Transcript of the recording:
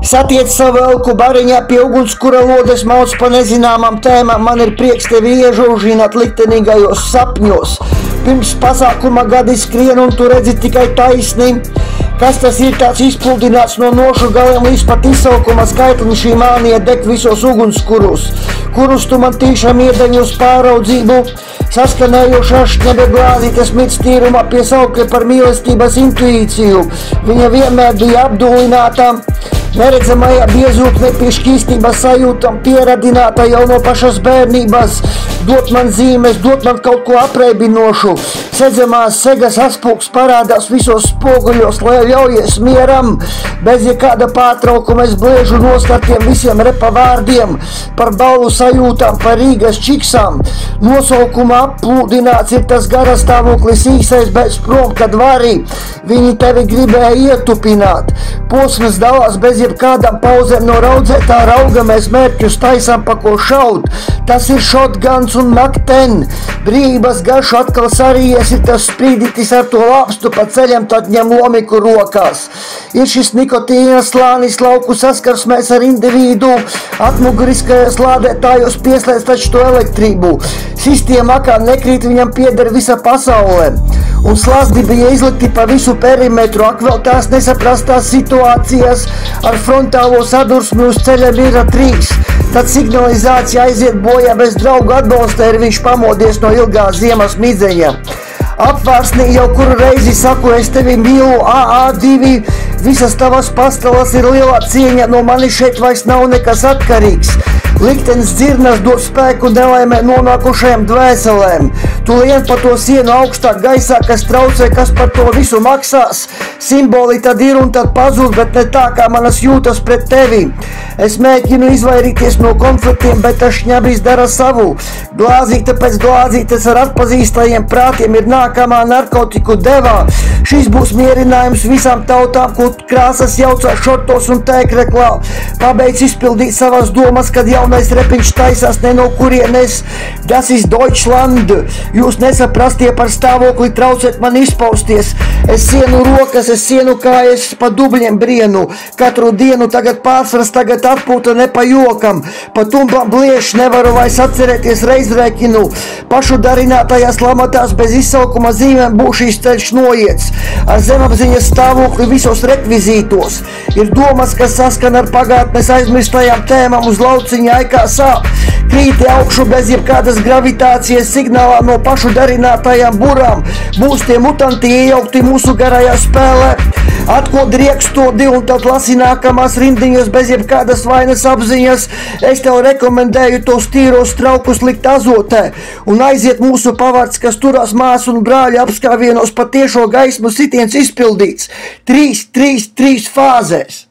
Satiec savu elku bariņā pie ugunskura lodes mauc pa nezināmām tēmām. Man ir prieks tevi iežūžināt liktenīgajos sapņos. Pirms pasākuma gadi skrien un tu redzi tikai taisni. Kas tas ir tāds izpludināts no nošu galiem līdz pat izsaukuma skaitlim šī mānija deg visos ugunskurus, kurus tu man tīšām iedeņi uz pāraudzību. Saskanējošā šņebe glāzītes mic tīrumā pie saukļa par mīlestības intuīciju. Viņa vienmēr bija apdulināta. Neredzamajā biezūkne pie šķīstības sajūtam pieradināta jau no pašas bērnības. Dot man zīmes, dot man kaut ko apreibinošu. Sedzamās segas atspūgs parādās visos spoguļos, lai ļaujies mieram. Bez jebkāda pārtraukuma es bliežu nost ar tiem visiem repa vārdiem, par balvu sajūtām, par Rīgas čiksām. Nosaukuma applūdināts ir tas garastāvoklis īsais, bet prom, kad vari. Viņi tevi gribēja ietupināt. Posms dalās bez jebkādām pauzēm no raudzētā rauga, mēs mērķus taisām pa ko šaut. Tas ir shotguns un makten. Brīvības garšu atkal sarījies ir tas sprīdītis ar to lāpstu pa ceļam, tad ņem lomiku rokās. Ir šis nikotīna slānis lauku saskarsmēs ar individu, atmuguriskajos lādētājos pieslēdz taču to elektrību. Sistēma akā nekrīt, viņam pieder visa pasaule. Un slazdi bija izlikti pa visu perimetru, ak vēl tās nesaprastās situācijas ar frontālo sadursmi uz ceļa ir 3. Tad signalizācija aiziet bojā bez draugu atbalsta, ir viņš pamodies no ilgā ziemas midzeņa. Apvārsnī jau kuru reizi saku, es tevi mīlu, AA2, visas tavas pastalas ir lielā cieņa, no mani šeit vairs nav nekas atkarīgs. Liktenis dzirnas dod spēku nelaimē nonākušajām dvēselēm. Tu lien pa to sienu augstāk gaisā, kas traucē, kas par to visu maksās. Simboli tad ir un tad pazūd, bet ne tā, kā manas jūtas pret tevi. Es mēģinu izvairīties no konfliktiem, bet tas šņabis dara savu. Glāzīte pēc glāzītes ar atpazīstajiem prātiem ir nākamā narkotiku devā. Šis būs mierinājums visām tautām, kur krāsas jaucās šortos un tēkreklā. Pabeidz izpildīt savas domas, kad jaunais repiņš taisās ne no kurienes. Das ist Deutschland. Jūs nesaprastie par stāvokli traucēt man izpausties. Es sienu rokas, es sienu kājas pa dubļiem brienu. Katru dienu tagad pārsvars, tagad atpūta ne pa jokam. Pa tumbām blieš nevaru vairs atcerēties reizrēķinu. Pašu darinātajās lamatās bez izsaukuma zīmēm būs šīs ceļš noiets. Ar zemapziņas stāvokli visos rekvizītos. Ir domas, kas saskan ar pagātnes aizmirstajām tēmām uz lauciņa aikā sāp. Krīti augšu bez jebkādas gravitācijas signālā no pašu darinātajām burām. Būs tie mutanti iejaukti mūsu garajā spēlē. Atkod riekstodi un tad lasi nākamās rindiņas bez jebkādas vainas apziņas. Es tev rekomendēju tos tīros traukus likt azotē un aiziet mūsu pavārds, kas turās māsu un brāļu apskāvienos pa tiešo gaismu sitiens izpildīts. 3 fāzēs.